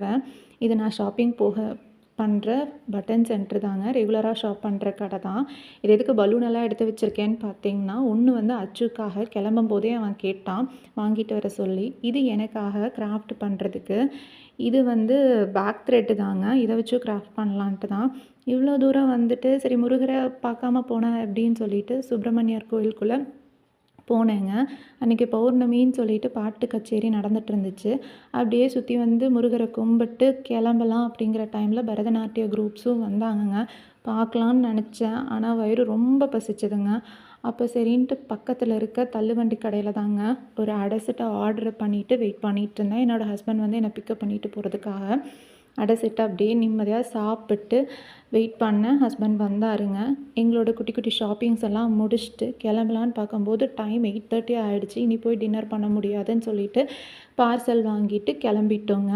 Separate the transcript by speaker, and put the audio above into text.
Speaker 1: தடவை. இது நான் ஷாப்பிங் பண்ணுற பட்டன் சென்டர் தாங்க. ரெகுலராக ஷாப் பண்ணுற கடை தான். இது எதுக்கு பலூனெல்லாம் எடுத்து வச்சுருக்கேன்னு பார்த்தீங்கன்னா, ஒன்று வந்து அச்சுக்காக கிளம்பும் போதே அவன் கேட்டான் வாங்கிட்டு வர சொல்லி. இது எனக்காக கிராஃப்ட் பண்ணுறதுக்கு. இது வந்து பேக் த்ரெட்டு தாங்க. இதை வச்சு கிராஃப்ட் பண்ணலான்ட்டு தான். இவ்வளோ தூரம் வந்துட்டு சரி முருகரை பார்க்காம போனேன் அப்படின்னு சொல்லிட்டு சுப்பிரமணியர் கோயிலுக்குள்ளே போனேங்க. அன்றைக்கி பௌர்ணமின்னு சொல்லிட்டு பாட்டு கச்சேரி நடந்துட்டு இருந்துச்சு. அப்படியே சுற்றி வந்து முருகரை கும்பிட்டு கிளம்பலாம் அப்படிங்கிற டைமில் பரதநாட்டிய குரூப்ஸும் வந்தாங்கங்க. பார்க்கலான்னு நினச்சேன். ஆனால் வயிறு ரொம்ப பசிச்சதுங்க. அப்போ சரின்ட்டு பக்கத்தில் இருக்க தள்ளுவண்டி கடையில் தாங்க ஒரு அடை செட்டை ஆர்டர் பண்ணிவிட்டு வெயிட் பண்ணிகிட்டு இருந்தேன். என்னோடய ஹஸ்பண்ட் வந்து என்னை பிக்கப் பண்ணிட்டு போகிறதுக்காக. அடை செட்டு அப்படியே நிம்மதியாக சாப்பிட்டு வெயிட் பண்ணேன். ஹஸ்பண்ட் வந்தாருங்க. எங்களோட குட்டி குட்டி ஷாப்பிங்ஸ் எல்லாம் முடிச்சுட்டு கிளம்பலான்னு பார்க்கும்போது டைம் 8:30 ஆகிடுச்சு. இனி போய் டின்னர் பண்ண முடியாதுன்னு சொல்லிட்டு பார்சல் வாங்கிட்டு கிளம்பிட்டோங்க.